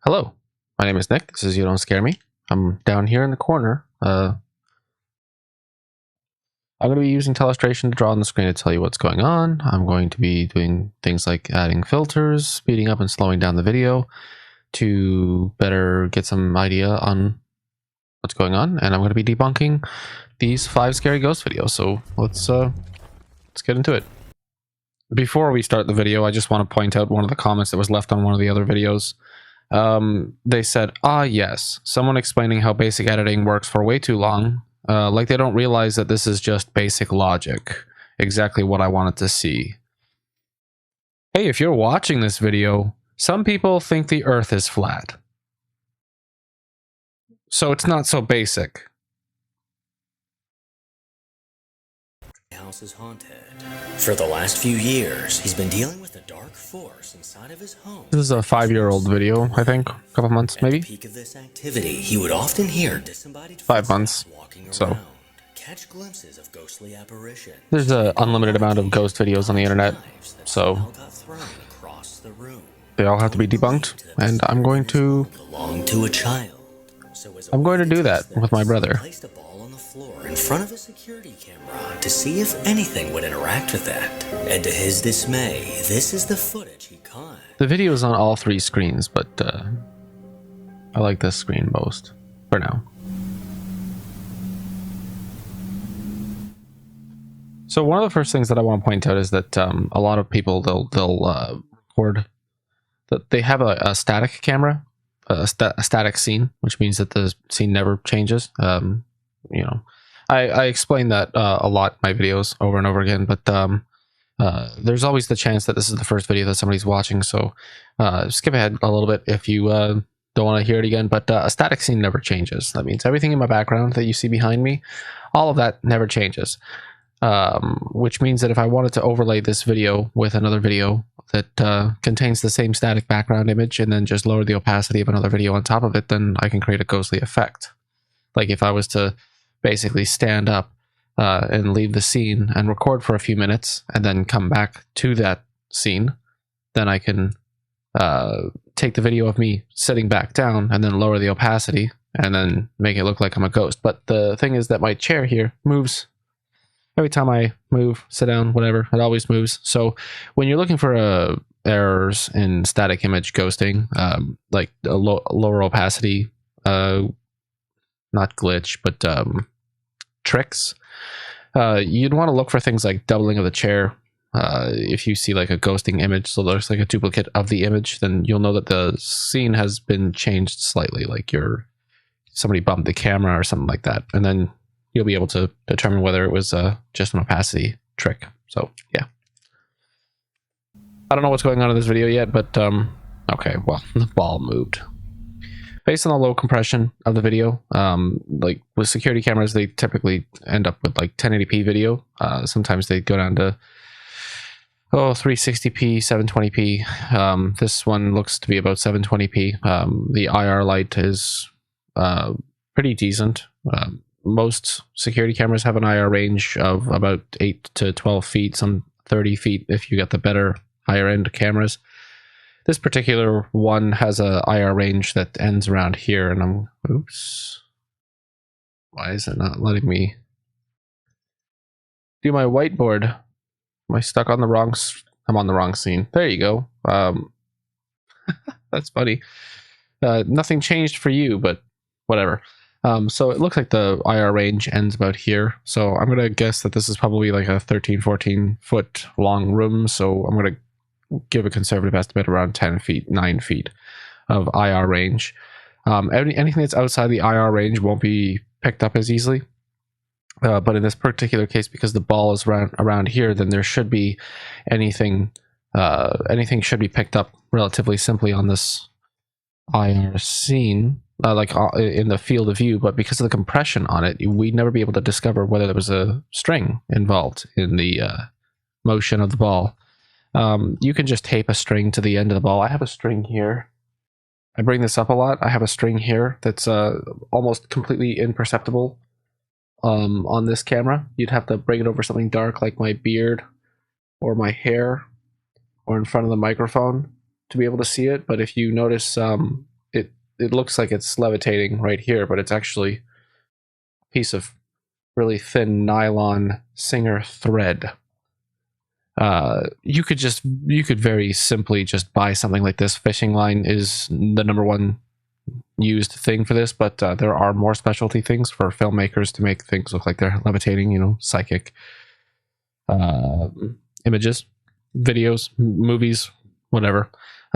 Hello, my name is Nick. This is You Don't Scare Me. I'm down here in the corner. I'm going to be using telestration to draw on the screen to tell you what's going on. I'm going to be doing things like adding filters, speeding up and slowing down the video to better get some idea on what's going on. And I'm going to be debunking these 5 scary ghost videos. So let's get into it. Before we start the video, I just want to point out one of the comments that was left on one of the other videos. They said, yes, someone explaining how basic editing works for way too long. Like they don't realize that this is just basic logic. Exactly what I wanted to see. Hey, if you're watching this video, some people think the earth is flat. So it's not so basic. House is haunted. For the last few years, he's been dealing with a dark force inside of his home. This is a 5-year-old video, I think. A couple months, maybe. At the peak of this activity, he would often hear disembodied 5 months. Walking so around, catch glimpses of ghostly apparitions. There's an unlimited amount of ghost videos on the internet, so they all have to be debunked, and I'm going to do that with my brother. In front of a security camera to see if anything would interact with that. And to his dismay, this is the footage he caught. The video is on all 3 screens, but I like this screen most for now. So one of the first things that I want to point out is that a lot of people they'll record that they have a static camera, a static scene, which means that the scene never changes. You know, I explain that a lot in my videos over and over again, but there's always the chance that this is the first video that somebody's watching, so skip ahead a little bit if you don't want to hear it again. But a static scene never changes. That means everything in my background that you see behind me, all of that never changes, which means that if I wanted to overlay this video with another video that contains the same static background image and then just lower the opacity of another video on top of it, then I can create a ghostly effect. Like if I was to basically stand up and leave the scene and record for a few minutes and then come back to that scene, then I can take the video of me sitting back down and then lower the opacity and then make it look like I'm a ghost. But the thing is that my chair here moves every time I move, sit down, whatever. It always moves. So when you're looking for errors in static image ghosting, like a lower opacity, not glitch, but tricks, you'd want to look for things like doubling of the chair. If you see like a ghosting image, so there's like a duplicate of the image, then you'll know that the scene has been changed slightly, like somebody bumped the camera or something like that, and then you'll be able to determine whether it was just an opacity trick. So yeah, I don't know what's going on in this video yet, but okay, well, the ball moved. Based on the low compression of the video, like with security cameras, they typically end up with like 1080p video. Sometimes they go down to 360p, 720p. This one looks to be about 720p. The IR light is pretty decent. Most security cameras have an IR range of about 8 to 12 feet, some 30 feet if you get the better higher end cameras. This particular one has a IR range that ends around here, and oops. Why is it not letting me do my whiteboard? Am I stuck on the wrong? I'm on the wrong scene. There you go. That's funny. Nothing changed for you, but whatever. So it looks like the IR range ends about here. So I'm going to guess that this is probably like a 13, 14 foot long room. So I'm going to give a conservative estimate around 10 feet, 9 feet of IR range. Anything that's outside the IR range won't be picked up as easily. But in this particular case, because the ball is around here, then there should be anything should be picked up relatively simply on this IR scene, like in the field of view. But because of the compression on it, we'd never be able to discover whether there was a string involved in the motion of the ball. You can just tape a string to the end of the ball. I have a string here. I bring this up a lot. I have a string here that's almost completely imperceptible on this camera. You'd have to bring it over something dark like my beard or my hair or in front of the microphone to be able to see it. But if you notice, it it looks like it's levitating right here, but it's actually a piece of really thin nylon Singer thread. You could very simply just buy something like this. Fishing line is the #1 used thing for this, but there are more specialty things for filmmakers to make things look like they're levitating, you know, psychic images, videos, movies, whatever.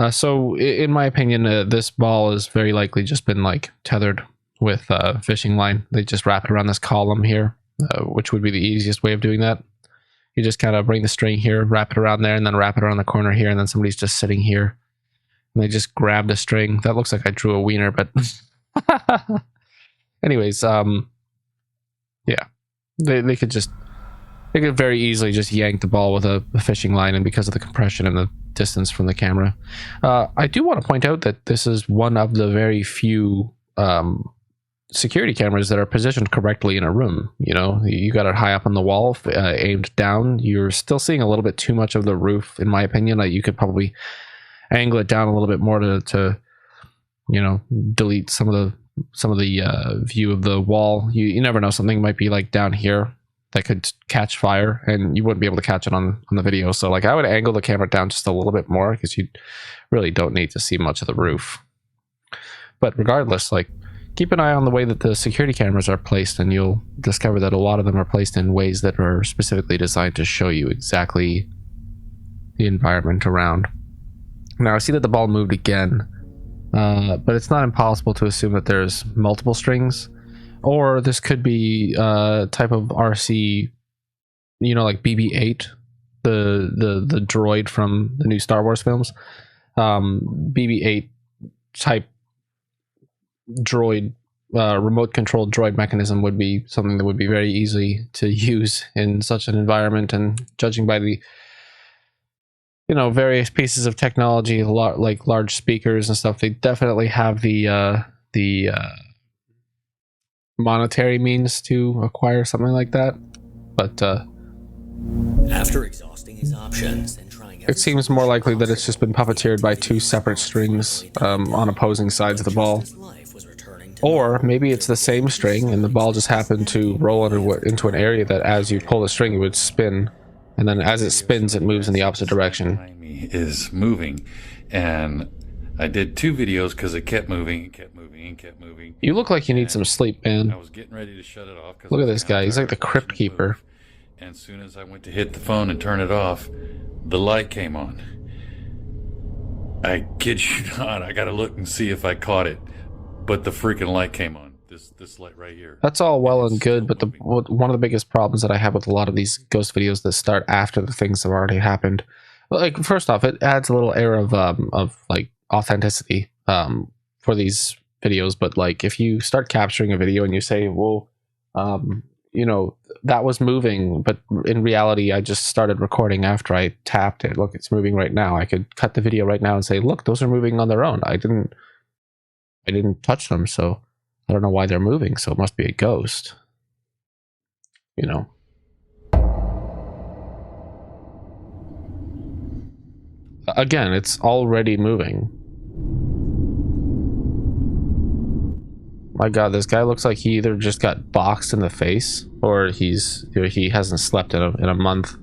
So in my opinion, this ball has very likely just been like tethered with fishing line. They just wrap it around this column here, which would be the easiest way of doing that. You just kind of bring the string here, wrap it around there, and then wrap it around the corner here, and then somebody's just sitting here. And they just grab the string. That looks like I drew a wiener, but anyways, yeah. They could very easily just yank the ball with a fishing line, and because of the compression and the distance from the camera. I do want to point out that this is one of the very few security cameras that are positioned correctly in a room. You know, you got it high up on the wall, aimed down. You're still seeing a little bit too much of the roof, in my opinion. You could probably angle it down a little bit more to you know, delete some of the view of the wall. You never know, something might be like down here that could catch fire, and you wouldn't be able to catch it on the video. So like, I would angle the camera down just a little bit more, because you really don't need to see much of the roof. But regardless, like, keep an eye on the way that the security cameras are placed, and you'll discover that a lot of them are placed in ways that are specifically designed to show you exactly the environment around. Now I see that the ball moved again, but it's not impossible to assume that there's multiple strings, or this could be a type of RC, you know, like BB-8, the droid from the new Star Wars films. BB-8 type droid, remote controlled droid mechanism would be something that would be very easy to use in such an environment. And judging by the, you know, various pieces of technology, like large speakers and stuff, they definitely have the monetary means to acquire something like that. But after exhausting his options and trying, it seems more likely that it's just been puppeteered by two separate strings on opposing sides of the ball. Or maybe it's the same string, and the ball just happened to roll into an area that, as you pull the string, it would spin, and then as it spins, it moves in the opposite direction. Is moving, and I did 2 videos because it kept moving and kept moving and kept moving. You look like you need some sleep, man. I was getting ready to shut it off. Look at this guy. He's like the crypt keeper. And as soon as I went to hit the phone and turn it off, the light came on. I kid you not, I gotta look and see if I caught it, but the freaking light came on. This light right here. That's all well and good, but one of the biggest problems that I have with a lot of these ghost videos that start after the things have already happened, like, first off, it adds a little air of like authenticity for these videos. But like, if you start capturing a video and you say, well, you know, that was moving, but in reality I just started recording after I tapped it, look, it's moving right now, I could cut the video right now and say, look, those are moving on their own, I didn't touch them, so I don't know why they're moving, so it must be a ghost, you know. Again, it's already moving. My god, this guy looks like he either just got boxed in the face, or he hasn't slept in a month.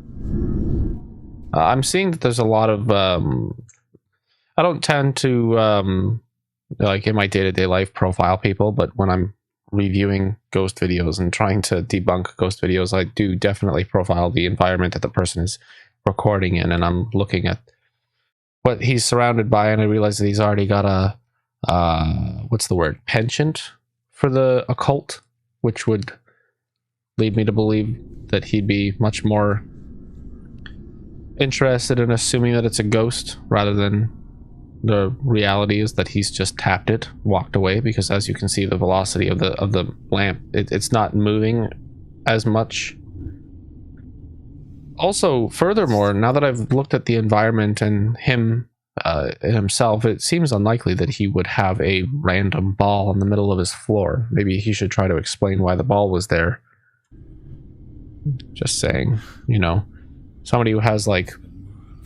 I'm seeing that there's a lot of I don't tend to like in my day-to-day life profile people, but when I'm reviewing ghost videos and trying to debunk ghost videos, I do definitely profile the environment that the person is recording in, and I'm looking at what he's surrounded by, and I realize that he's already got a what's the word, penchant for the occult, which would lead me to believe that he'd be much more interested in assuming that it's a ghost rather than the reality is that he's just tapped it, walked away, because as you can see, the velocity of the lamp, it's not moving as much. Also, furthermore, now that I've looked at the environment and him himself, it seems unlikely that he would have a random ball in the middle of his floor. Maybe he should try to explain why the ball was there. Just saying, you know, somebody who has like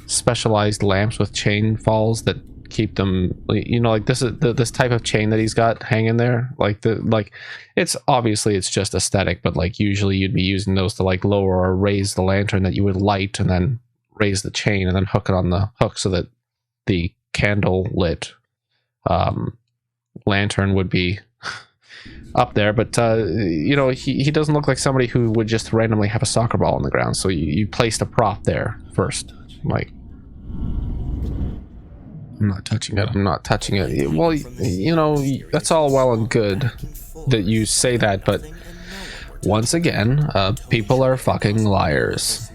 specialized lamps with chain falls that keep them, you know, like this is this type of chain that he's got hanging there, like it's obviously it's just aesthetic, but like usually you'd be using those to like lower or raise the lantern that you would light, and then raise the chain and then hook it on the hook so that the candle lit lantern would be up there. But you know, he doesn't look like somebody who would just randomly have a soccer ball on the ground, so you placed a prop there first. Like, I'm not touching it, I'm not touching it. Well, you know, that's all well and good that you say that, but once again, people are fucking liars.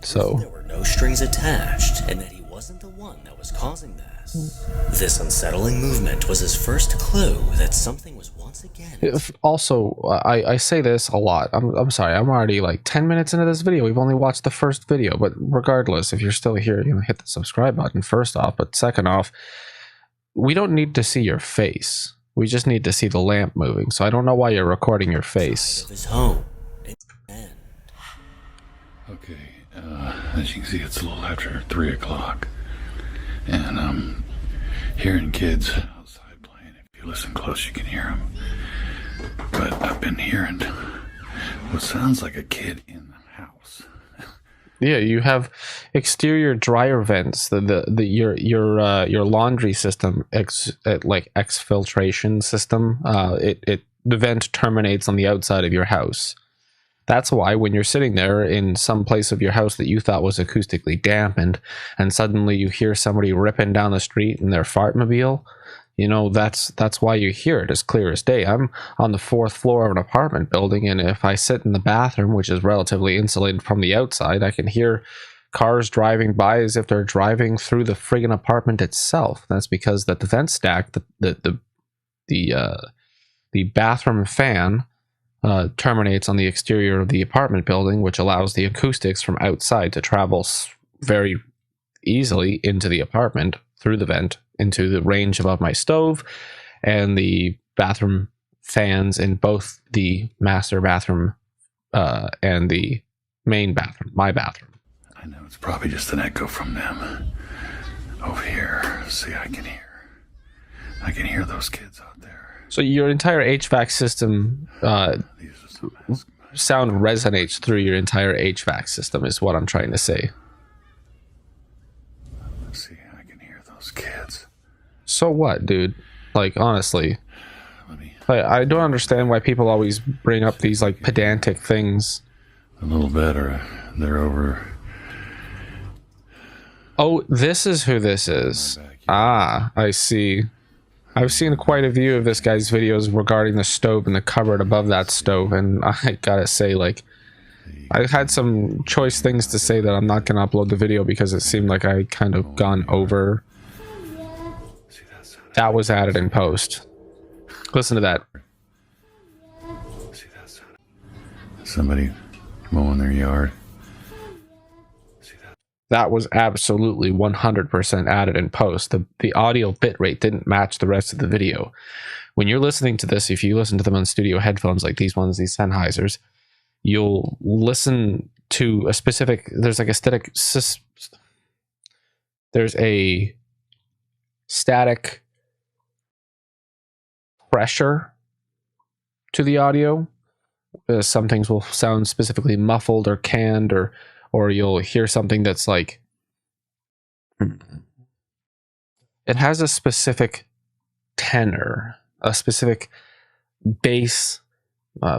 So there were no strings attached, and that he wasn't the one that was causing this. This unsettling movement was his first clue that something was once again. Also, I say this a lot. I'm sorry, I'm already like 10 minutes into this video. We've only watched the first video, but regardless, if you're still here, you know, hit the subscribe button first off. But second off, we don't need to see your face. We just need to see the lamp moving. So I don't know why you're recording your face. His home. Okay, as you can see, it's a little after 3 o'clock, and I'm hearing kids outside playing. If you listen close, you can hear them. But I've been hearing what sounds like a kid in the house. Yeah, you have exterior dryer vents. Your laundry system, like exfiltration system. The vent terminates on the outside of your house. That's why when you're sitting there in some place of your house that you thought was acoustically dampened, and suddenly you hear somebody ripping down the street in their fartmobile, you know, that's why you hear it as clear as day. I'm on the 4th floor of an apartment building, and if I sit in the bathroom, which is relatively insulated from the outside, I can hear cars driving by as if they're driving through the friggin' apartment itself. That's because that the vent stack, the bathroom fan, terminates on the exterior of the apartment building, which allows the acoustics from outside to travel very easily into the apartment through the vent into the range above my stove, and the bathroom fans in both the master bathroom and the main bathroom, my bathroom. I know it's probably just an echo from them. Over here, see, I can hear those kids out there. So your entire HVAC system sound resonates through your entire HVAC system is what I'm trying to say. See, I can hear those kids. So what, dude? Like, honestly, I don't understand why people always bring up these like pedantic things. A little better. They're over. Oh, this is who this is. Ah, I see. I've seen quite a few of this guy's videos regarding the stove and the cupboard above that stove, and I gotta say, like, I had some choice things to say that I'm not gonna upload the video because it seemed like I kind of gone over. That was added in post. Listen to that. Somebody mowing their yard. That was absolutely 100% added in post. The audio bitrate didn't match the rest of the video. When you're listening to this, if you listen to them on studio headphones like these ones, these Sennheisers, you'll listen to a specific, there's like a static pressure to the audio. Some things will sound specifically muffled or canned, or you'll hear something that's like, it has a specific tenor, a specific bass,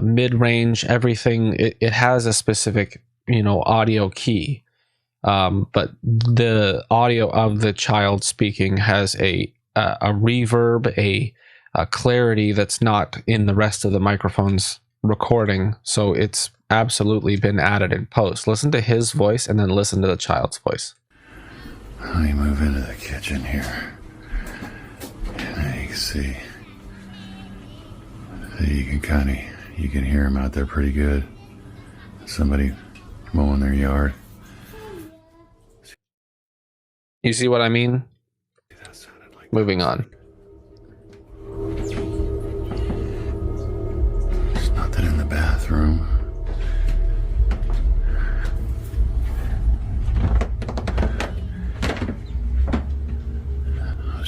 mid-range, everything. It has a specific, you know, audio key. But the audio of the child speaking has a reverb, a clarity that's not in the rest of the microphone's recording. So it's absolutely been added in post. Listen to his voice and then listen to the child's voice. Let me move into the kitchen here. And you can see you can hear him out there pretty good. Somebody mowing their yard. You see what I mean? Moving on. There's nothing in the bathroom.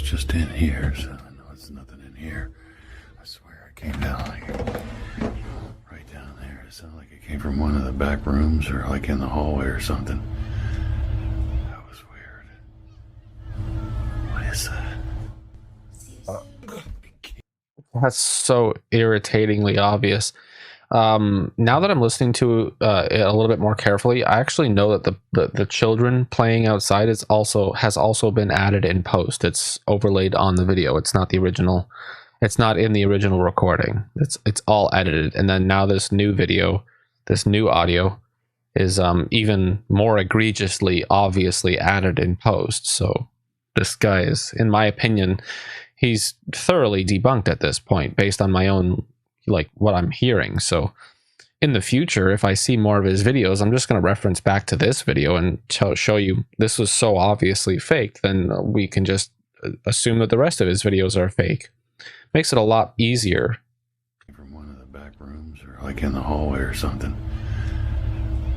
just in here, so I know it's nothing in here. I swear I came down like right down there. It sounded like it came from one of the back rooms or like in the hallway or something. That was weird. What is that? That's so irritatingly obvious. Now that I'm listening to it a little bit more carefully, I actually know that the children playing outside has also been added in post. It's overlaid on the video. It's not the original. It's not in the original recording. It's all edited, and then now this new video, this new audio, is even more egregiously, obviously added in post. So this guy is, in my opinion, he's thoroughly debunked at this point based on my own, like, what I'm hearing. So in the future, if I see more of his videos, I'm just going to reference back to this video and show you this was so obviously fake. Then we can just assume that the rest of his videos are fake. Makes it a lot easier. From one of the back rooms or like in the hallway or something.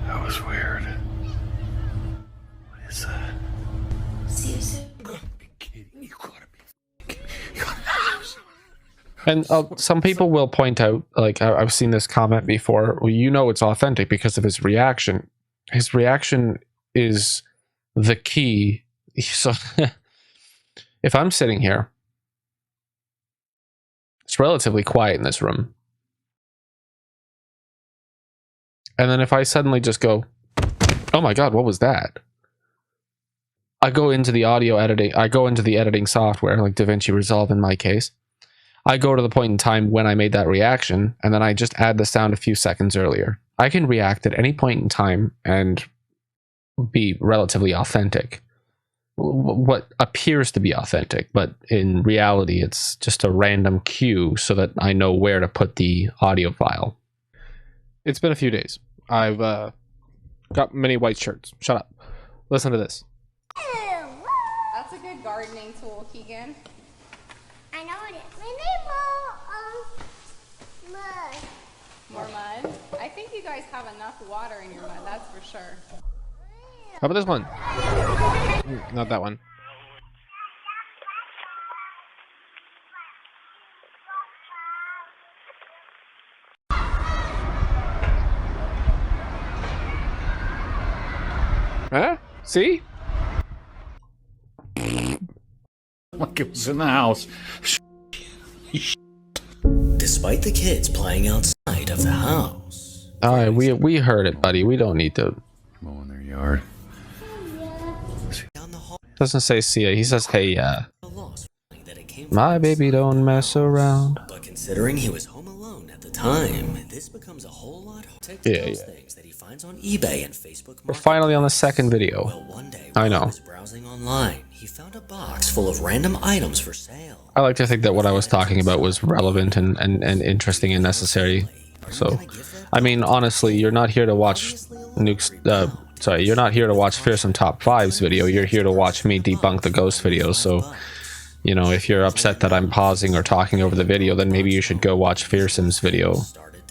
That was weird. What is that? Seriously? You gotta be kidding. You gotta be. And some people will point out, like, I've seen this comment before, well, you know it's authentic because of his reaction. His reaction is the key. So if I'm sitting here, it's relatively quiet in this room. And then if I suddenly just go, oh my God, what was that? I go into the audio editing, I go into the editing software, like DaVinci Resolve in my case. I go to the point in time when I made that reaction, and then I just add the sound a few seconds earlier. I can react at any point in time and be relatively authentic. What appears to be authentic, but in reality, it's just a random cue so that I know where to put the audio file. It's been a few days. I've got many white shirts. Shut up. Listen to this. That's a good gardening tool, Keegan. I know it is. We need more mud. More mud? I think you guys have enough water in your mud, that's for sure. How about this one? Not that one. Huh? See? Like it was in the house. Despite the kids playing outside of the house. All right, we heard it, buddy. We don't need to. Mowing their yard. Down the hall, Doesn't say see ya. He says hey yeah. lost that it came My from baby don't mess around. But considering he was home alone at the time, this becomes a whole lot harder. Yeah. Things that he finds on eBay and Facebook. We're finally on the second video. Well, one day I while know. he was browsing online, he found a box full of random items for sale. I like to think that what I was talking about was relevant and interesting and necessary. So, I mean, honestly, you're not here to watch you're not here to watch Fearsome Top 5's video. You're here to watch me debunk the ghost videos. So, you know, if you're upset that I'm pausing or talking over the video, then maybe you should go watch Fearsome's video.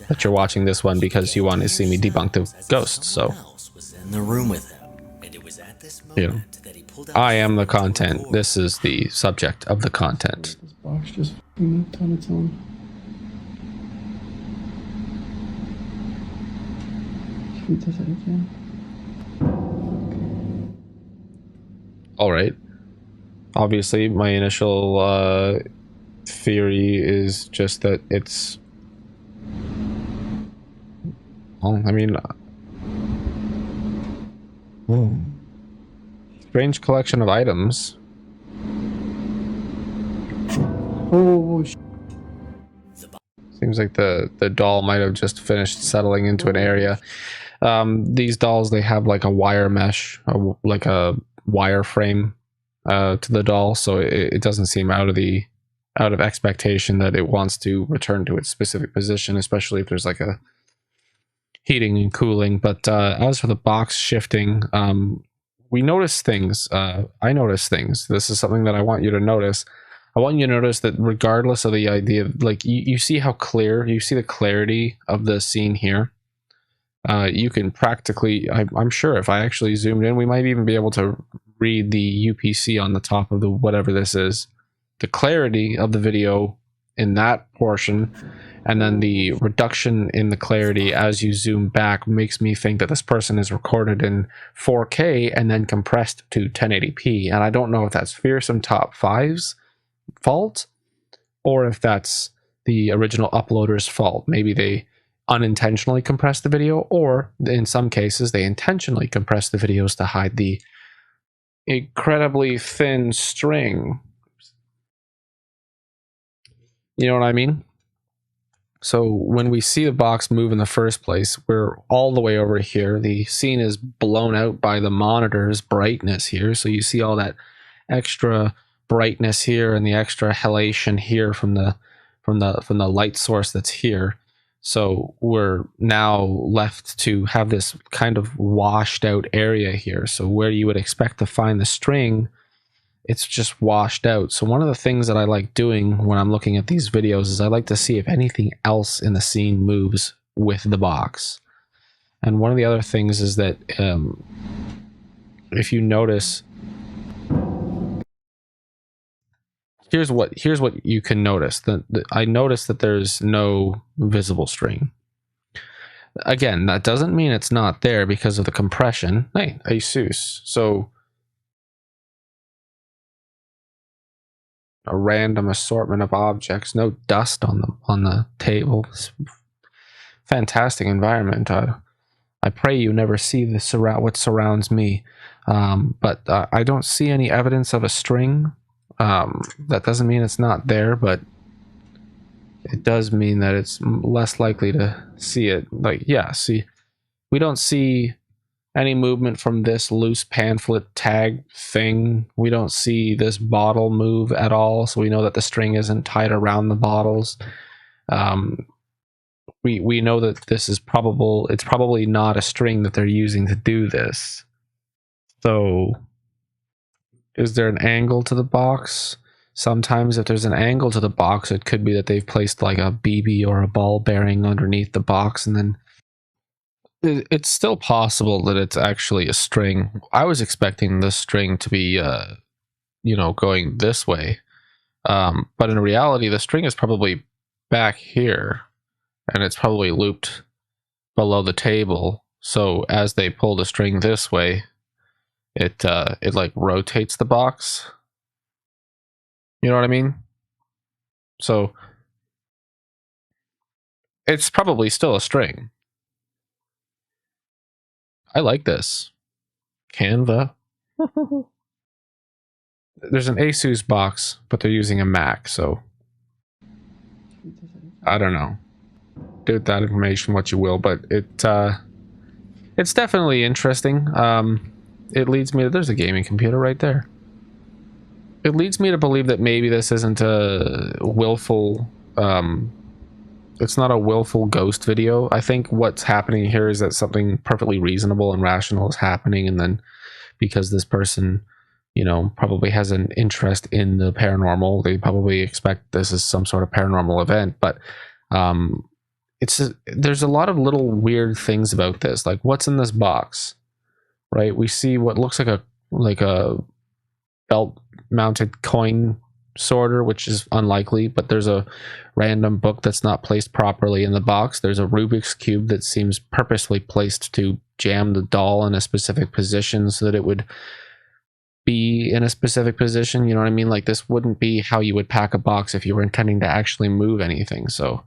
But you're watching this one because you want to see me debunk the ghosts. So, Was in the room with him, and it was at this you know, moment that he pulled out I am the content. This is the subject of the content. This box just moved on its own. Should we test it again? All right. Obviously, my initial theory is just that it's. Well, I mean, strange collection of items. Oh, Seems like the doll might have just finished settling into an area. These dolls, they have like a wire mesh, like a wire frame to the doll, so it doesn't seem out of expectation that it wants to return to its specific position, especially if there's like a heating and cooling. But as for the box shifting, we notice things. I notice things. This is something that I want you to notice. I want you to notice that regardless of the idea, like you see how clear, you see the clarity of the scene here. You can practically, I'm sure if I actually zoomed in, we might even be able to read the UPC on the top of the whatever this is. the clarity of the video in that portion, and then the reduction in the clarity as you zoom back makes me think that this person is recorded in 4K and then compressed to 1080p. And I don't know if that's Fearsome Top 5's fault or if that's the original uploader's fault. Maybe they unintentionally compressed the video, or in some cases they intentionally compressed the videos to hide the incredibly thin string. You know what I mean? So when we see the box move in the first place, we're all the way over here. The scene is blown out by the monitor's brightness here. So you see all that extra brightness here and the extra halation here from the light source that's here. So we're now left to have this kind of washed out area here. So where you would expect to find the string, it's just washed out. So one of the things that I like doing when I'm looking at these videos is I like to see if anything else in the scene moves with the box. And one of the other things is that if you notice, here's what you can notice. I noticed that there's no visible string. Again, that doesn't mean it's not there because of the compression. Hey, Jesus. So a random assortment of objects, no dust on the table. Fantastic environment. I pray you never see what surrounds me. But I don't see any evidence of a string. That doesn't mean it's not there, but it does mean that it's less likely to see it. Like, yeah, see, we don't see any movement from this loose pamphlet tag thing. We don't see this bottle move at all, so we know that the string isn't tied around the bottles. We know that this is it's probably not a string that they're using to do this. So is there an angle to the box? Sometimes if there's an angle to the box, it could be that they've placed like a BB or a ball bearing underneath the box, and then it's still possible that it's actually a string. I was expecting this string to be, going this way. But in reality, the string is probably back here, and it's probably looped below the table. So as they pull the string this way, it like rotates the box. You know what I mean? So it's probably still a string. I like this. Canva. There's an Asus box, but they're using a Mac, so I don't know. Do with that information what you will, but it's definitely interesting. It leads me to, there's a gaming computer right there. It leads me to believe that maybe this isn't a willful it's not a willful ghost video. I think what's happening here is that something perfectly reasonable and rational is happening, and then because this person, probably has an interest in the paranormal, they probably expect this is some sort of paranormal event. But there's a lot of little weird things about this, like what's in this box, right? We see what looks like a belt mounted coin sorter, which is unlikely, but there's a random book that's not placed properly in the box. There's a Rubik's Cube that seems purposely placed to jam the doll in a specific position so that it would be in a specific position. You know what I mean? Like, this wouldn't be how you would pack a box if you were intending to actually move anything. So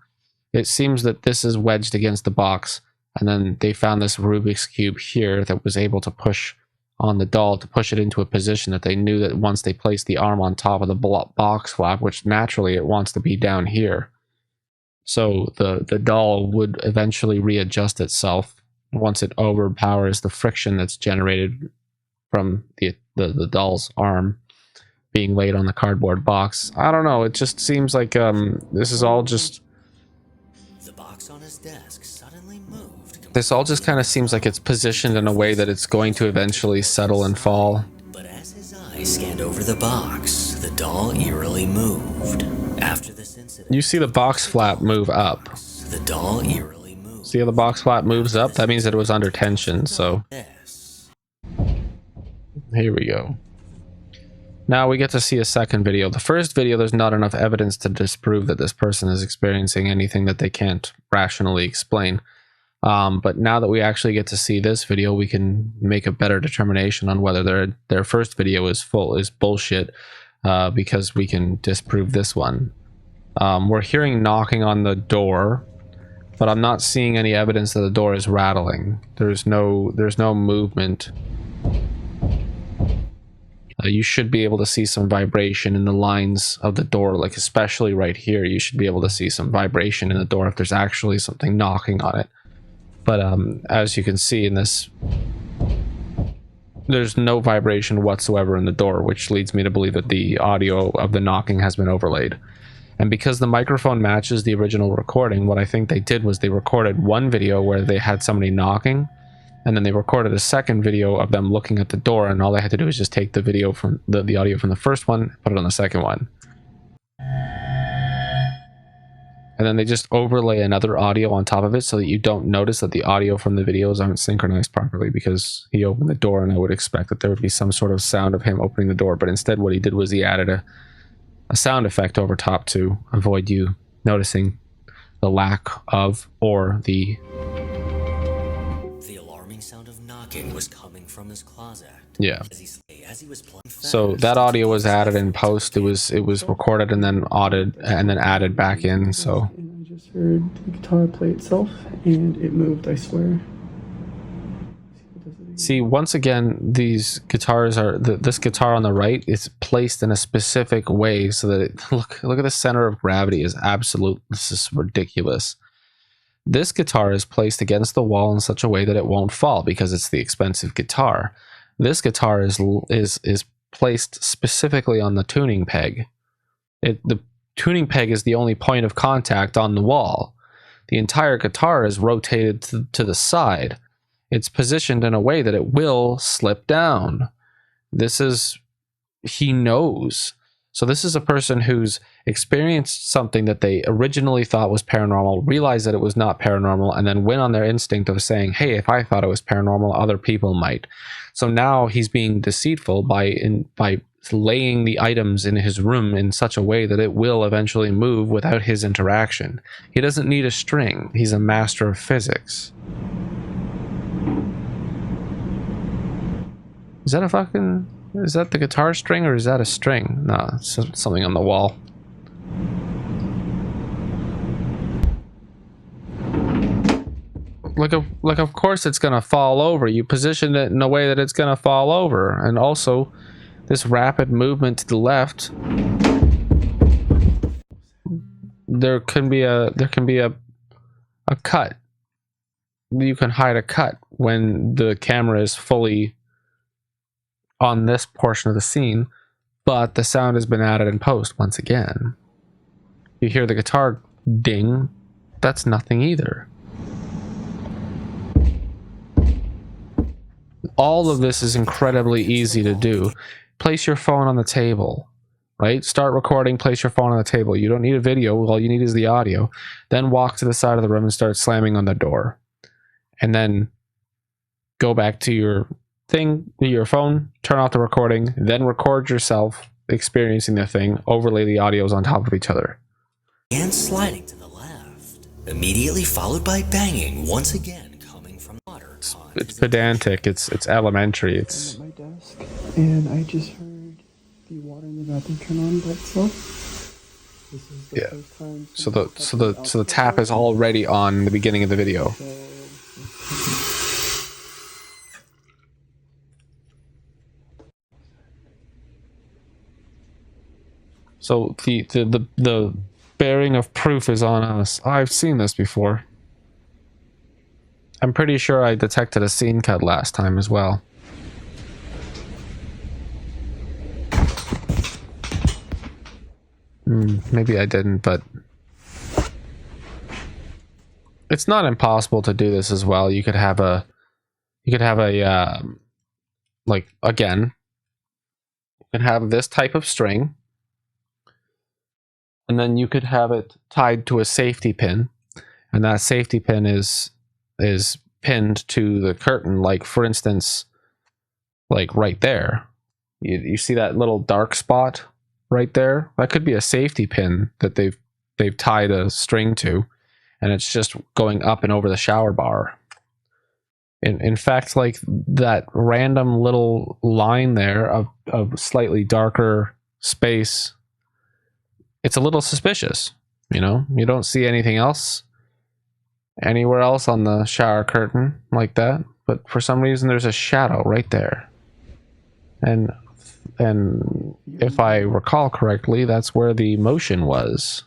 it seems that this is wedged against the box, and then they found this Rubik's Cube here that was able to push on the doll to push it into a position that they knew that once they placed the arm on top of the box flap, which naturally it wants to be down here. So the doll would eventually readjust itself once it overpowers the friction that's generated from the doll's arm being laid on the cardboard box. I don't know, it just seems like this is all just... The box on his desk suddenly moved. This all just kind of seems like it's positioned in a way that it's going to eventually settle and fall. But as his eyes scanned over the box, the doll eerily moved. After this incident, You see the box flap move up. the doll eerily moved. See how the box flap moves up? That means that it was under tension, so Yes. here we go. Now we get to see a second video. The first video, there's not enough evidence to disprove that this person is experiencing anything that they can't rationally explain. But now that we actually get to see this video, we can make a better determination on whether their first video is bullshit, because we can disprove this one. We're hearing knocking on the door, but I'm not seeing any evidence that the door is rattling. There's no movement. You should be able to see some vibration in the lines of the door, like especially right here. You should be able to see some vibration in the door if there's actually something knocking on it. But as you can see in this, there's no vibration whatsoever in the door, which leads me to believe that the audio of the knocking has been overlaid. And because the microphone matches the original recording, what I think they did was they recorded one video where they had somebody knocking, and then they recorded a second video of them looking at the door, and all they had to do is just take the video from the audio from the first one, put it on the second one. And then they just overlay another audio on top of it so that you don't notice that the audio from the videos aren't synchronized properly, because he opened the door and I would expect that there would be some sort of sound of him opening the door. But instead what he did was he added a sound effect over top to avoid you noticing the lack of, or the alarming sound of knocking was coming from his closet. Yeah. As he was playing So that audio was added in post. It was recorded and then added back in. So And I just heard the guitar play itself, and it moved, I swear. see, once again, these guitars are this guitar on the right is placed in a specific way so that it, look at the center of gravity is absolute. This is ridiculous. This guitar is placed against the wall in such a way that it won't fall because it's the expensive guitar. This guitar is placed specifically on the tuning peg. The tuning peg is the only point of contact on the wall. The entire guitar is rotated to the side. It's positioned in a way that it will slip down. He knows. So this is a person who's experienced something that they originally thought was paranormal, realized that it was not paranormal, and then went on their instinct of saying, hey, if I thought it was paranormal, other people might. So now he's being deceitful by laying the items in his room in such a way that it will eventually move without his interaction. He doesn't need a string. He's a master of physics. Is that the guitar string, or is that a string? No, it's something on the wall. Like of course it's gonna fall over. You positioned it in a way that it's gonna fall over. And also this rapid movement to the left, there can be a cut. You can hide a cut when the camera is fully on this portion of the scene, but the sound has been added in post once again. You hear the guitar ding, that's nothing either. All of this is incredibly easy to do. Place your phone on the table, right? Start recording, place your phone on the table. You don't need a video, all you need is the audio. Then walk to the side of the room and start slamming on the door. And then go back to your phone, turn off the recording, then record yourself experiencing the thing, overlay the audios on top of each other. And sliding to the left, immediately followed by banging once again coming from water. It's pedantic, it's elementary, it's... I'm at my desk, and I just heard the water in the bathroom turn on by itself. This is the first time. So the tap is already on in the beginning of the video. So the bearing of proof is on us. I've seen this before. I'm pretty sure I detected a scene cut last time as well. Maybe I didn't, but it's not impossible to do this as well. You could have a like, again, you can have this type of string, and then you could have it tied to a safety pin, and that safety pin is pinned to the curtain, like for instance, like right there. You see that little dark spot right there? That could be a safety pin that they've tied a string to, and it's just going up and over the shower bar. In fact, like that random little line there of slightly darker space, it's a little suspicious. You know, you don't see anything else anywhere else on the shower curtain like that, but for some reason there's a shadow right there. And if I recall correctly, that's where the motion was.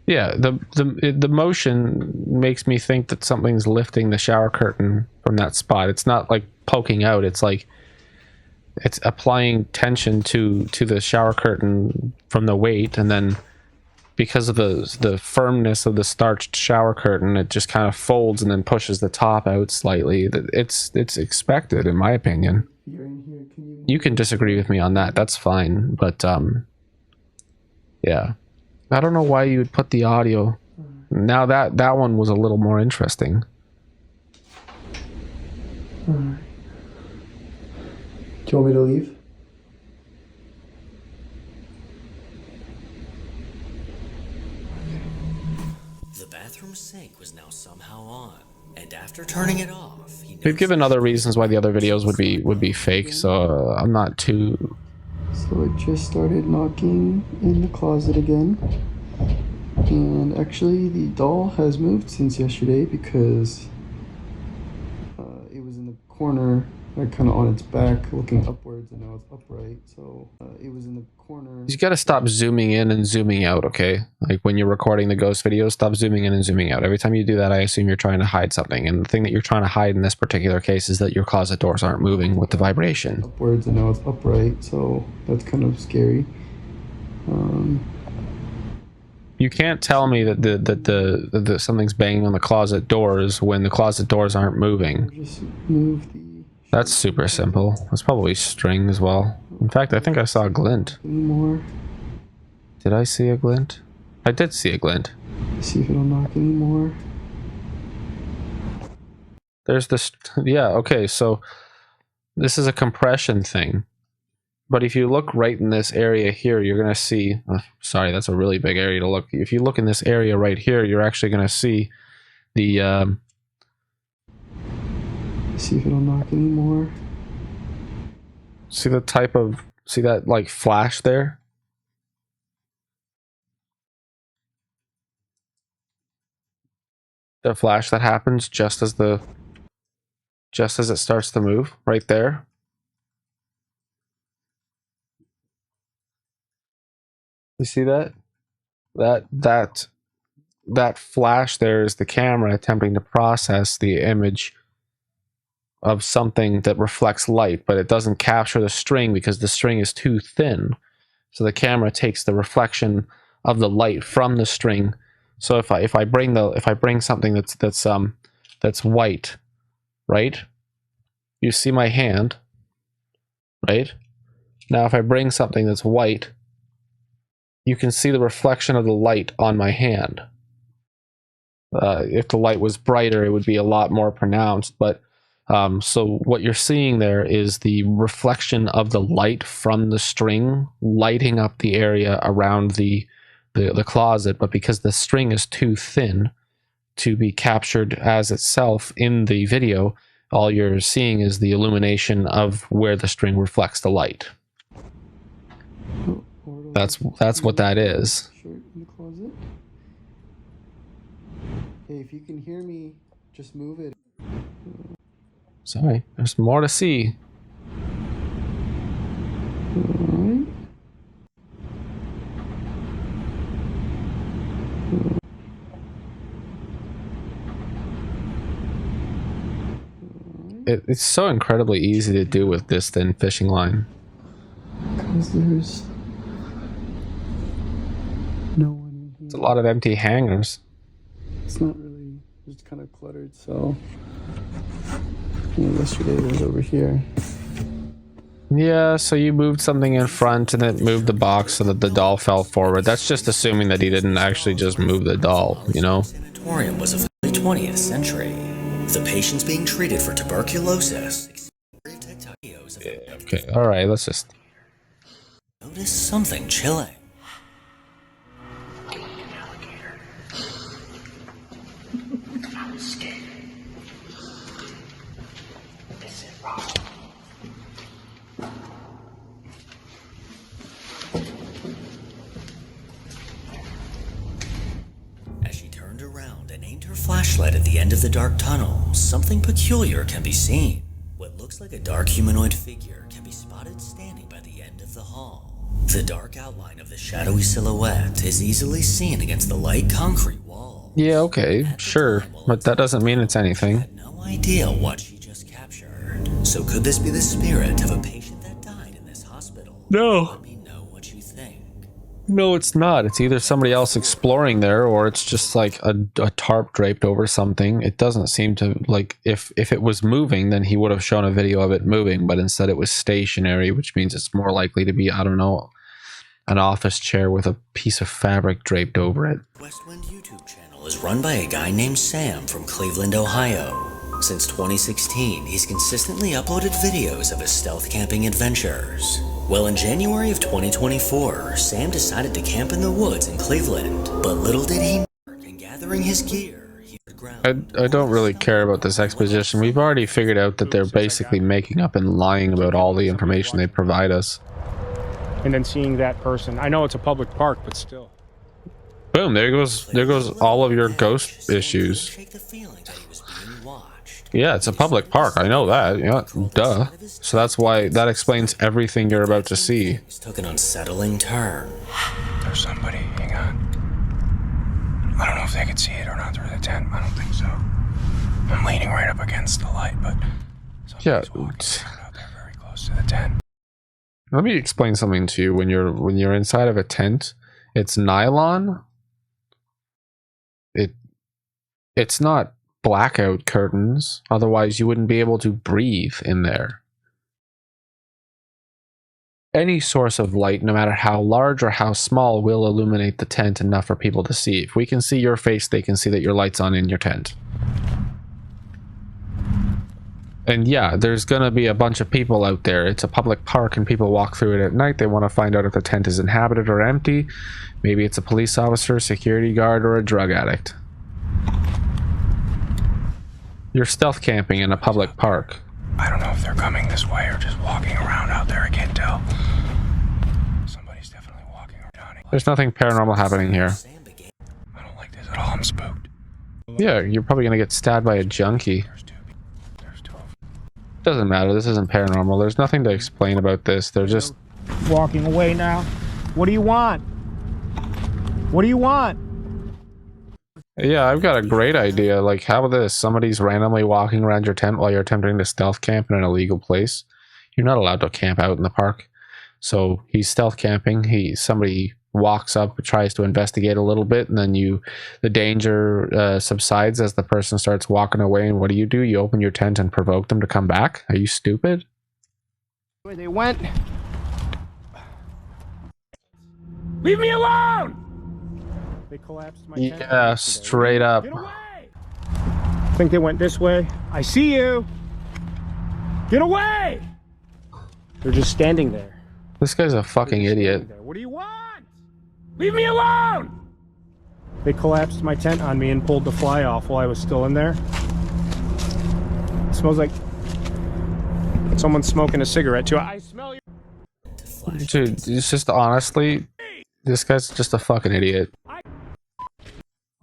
Yeah, the motion makes me think that something's lifting the shower curtain from that spot. It's not like poking out. It's like it's applying tension to the shower curtain from the weight, and then because of the firmness of the starched shower curtain, it just kind of folds and then pushes the top out slightly. It's expected, in my opinion. You can disagree with me on that. That's fine, but yeah. I don't know why you would put the audio. Now that one was a little more interesting. Alright. Do you want me to leave? The bathroom sink was now somehow on, and after turning it off, We've given other reasons why the other videos would be fake, so I'm not too. So it just started knocking in the closet again, and actually the doll has moved since yesterday because it was in the corner, like kind of on its back looking upwards, and now it's upright. So it was in the corner. You gotta stop zooming in and zooming out, okay? Like when you're recording the ghost videos, stop zooming in and zooming out. Every time you do that, I assume you're trying to hide something, and the thing that you're trying to hide in this particular case is that your closet doors aren't moving with the vibration. Upwards, and now it's upright, so that's kind of scary. You can't tell me that the something's banging on the closet doors when the closet doors aren't moving. Just move the. That's super simple. That's probably string as well. In fact, I think I saw a glint. Anymore. Did I see a glint? I did see a glint. See if it'll knock anymore. There's this. Yeah, okay, so this is a compression thing. But if you look right in this area here, you're going to see... sorry, that's a really big area to look. If you look in this area right here, you're actually going to see the... See if it'll knock anymore. See the type of... See that, like, flash there? The flash that happens just as it starts to move, right there. You see that? That flash there is the camera attempting to process the image of something that reflects light, but it doesn't capture the string because the string is too thin. So the camera takes the reflection of the light from the string. So if I bring something that's white, right? You see my hand, right? Now if I bring something that's white, you can see the reflection of the light on my hand. If the light was brighter, it would be a lot more pronounced, but so what you're seeing there is the reflection of the light from the string lighting up the area around the closet, but because the string is too thin to be captured as itself in the video, all you're seeing is the illumination of where the string reflects the light. That's what that is. Shirt in the closet. Hey, if you can hear me, just move it. Sorry, there's more to see. Alright. It's so incredibly easy to do with this thin fishing line. Because there's no one in here. It's a lot of empty hangers. It's not really, it's kind of cluttered, so. Yesterday it was over here. Yeah, so you moved something in front and it moved the box so that the doll fell forward. That's just assuming that he didn't actually just move the doll, you know? Sanatorium was of the 20th century. The patient's being treated for tuberculosis. Okay, alright, let's just... Notice something chilling. As she turned around and aimed her flashlight at the end of the dark tunnel, something peculiar can be seen. What looks like a dark humanoid figure can be spotted standing by the end of the hall. The dark outline of the shadowy silhouette is easily seen against the light concrete wall. Yeah, okay, sure, but that doesn't mean it's anything. Had no idea what she just captured. So could this be the spirit of a patient that died in this hospital? No. Let me know what you think. No, it's not. It's either somebody else exploring there, or it's just like a tarp draped over something. It doesn't seem to, like, if it was moving, then he would have shown a video of it moving, but instead it was stationary, which means it's more likely to be, I don't know, an office chair with a piece of fabric draped over it. Westwind YouTube channel is run by a guy named Sam from Cleveland, Ohio. Since 2016, he's consistently uploaded videos of his stealth camping adventures. Well, in January of 2024, Sam decided to camp in the woods in Cleveland, but little did he know, in gathering his gear, he would ground. I don't really care about this exposition. We've already figured out that they're basically making up and lying about all the information they provide us. And then seeing that person. I know it's a public park, but still. Boom, there goes all of your ghost issues. Shake the feeling that he was being watched. Yeah, it's a public park. I know that. Yeah, duh. So that's why that explains everything you're about to see. Things took an unsettling turn. There's somebody. Hang on. I don't know if they can see it or not through the tent. I don't think so. I'm leaning right up against the light, but Yeah. somebody's walking around out there very close to the tent. Let me explain something to you. When you're inside of a tent, it's nylon. It's not blackout curtains. Otherwise, you wouldn't be able to breathe in there. Any source of light, no matter how large or how small, will illuminate the tent enough for people to see. If we can see your face, they can see that your light's on in your tent. And yeah, there's gonna be a bunch of people out there. It's a public park and people walk through it at night. They want to find out if the tent is inhabited or empty. Maybe it's a police officer, security guard, or a drug addict. You're stealth camping in a public park. I don't know if they're coming this way or just walking around out there. I can't tell. Somebody's definitely walking around. There's nothing paranormal happening here. I don't like this at all. I'm spooked. Yeah, you're probably gonna get stabbed by a junkie. There's two of them. Doesn't matter, this isn't paranormal. There's nothing to explain about this. They're just... Walking away now. What do you want? What do you want? Yeah, I've got a great idea. Like, how about this? Somebody's randomly walking around your tent while you're attempting to stealth camp in an illegal place. You're not allowed to camp out in the park. So he's stealth camping. Somebody walks up, tries to investigate a little bit, and then the danger subsides as the person starts walking away. And what do? You open your tent and provoke them to come back? Are you stupid? Where they went? Leave me alone! They collapsed my tent. Yeah, straight up. Get away! I think they went this way. I see you! Get away! They're just standing there. This guy's a fucking idiot. What do you want? Leave me alone! They collapsed my tent on me and pulled the fly off while I was still in there. It smells like someone's smoking a cigarette too. I smell you. Dude, it's just honestly, this guy's just a fucking idiot.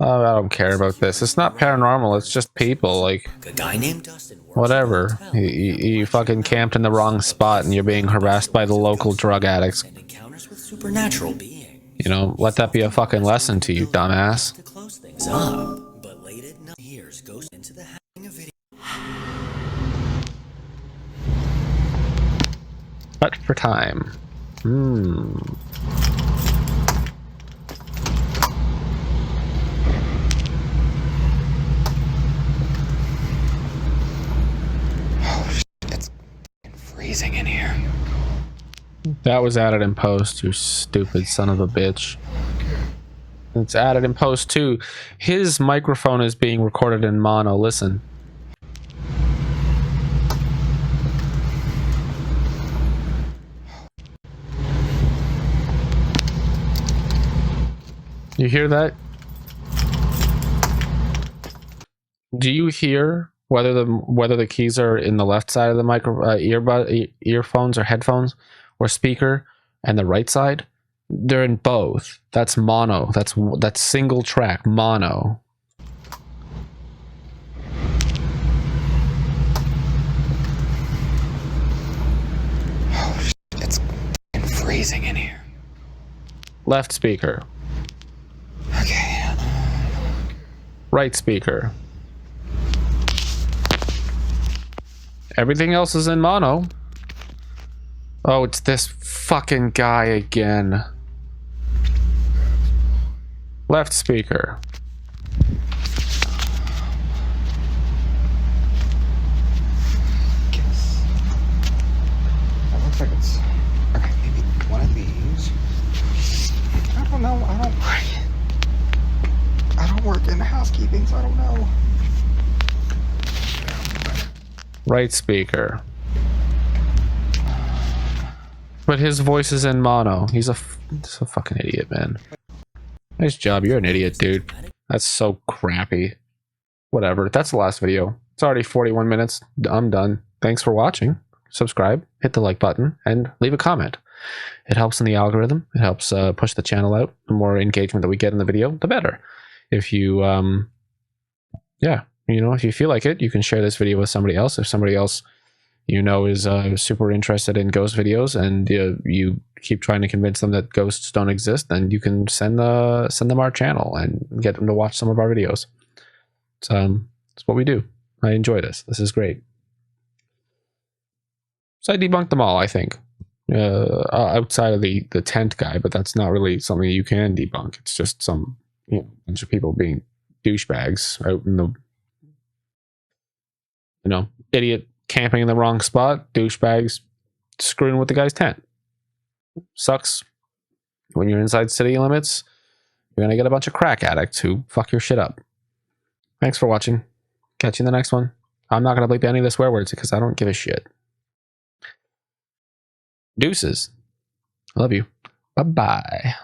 Oh, I don't care about this. It's not paranormal, it's just people, like, A guy named Dustin works whatever. at a hotel. You fucking camped in the wrong spot and you're being harassed by the local drug addicts. And encounters with supernatural beings. You know, let that be a fucking lesson to you, dumbass. To close things up, but late at night, hears goes into the having a video. Cut for time. Freezing in here. That was added in post, you stupid son of a bitch. It's added in post too. His microphone is being recorded in mono. Listen. You hear that? Do you hear whether the keys are in the left side of the earphones or headphones or speaker and the right side? They're in both. That's mono. That's single track mono. Oh shit, it's freezing in here. Left speaker. Okay. Right speaker. Everything else is in mono. Oh, it's this fucking guy again. Left speaker. Guess. That looks like it's... Okay, maybe one of these. I don't know. I don't work in housekeeping, so I don't know. Right speaker. But his voice is in mono. He's a fucking idiot, man. Nice job. You're an idiot, dude. That's so crappy. Whatever. That's the last video. It's already 41 minutes. I'm done. Thanks for watching. Subscribe, hit the like button, and leave a comment. It helps in the algorithm. It helps push the channel out. The more engagement that we get in the video, the better. If you, yeah, you know, if you feel like it, you can share this video with somebody else. If somebody else you know is super interested in ghost videos and you keep trying to convince them that ghosts don't exist, then you can send them our channel and get them to watch some of our videos. It's what we do. I enjoy this. This is great. So I debunked them all, I think. Outside of the tent guy, but that's not really something you can debunk. It's just some bunch of people being douchebags out in the idiot camping in the wrong spot, douchebags screwing with the guy's tent. Sucks. When you're inside city limits, you're gonna get a bunch of crack addicts who fuck your shit up. Thanks for watching. Catch you in the next one. I'm not gonna bleep any of the swear words because I don't give a shit. Deuces. Love you. Bye-bye.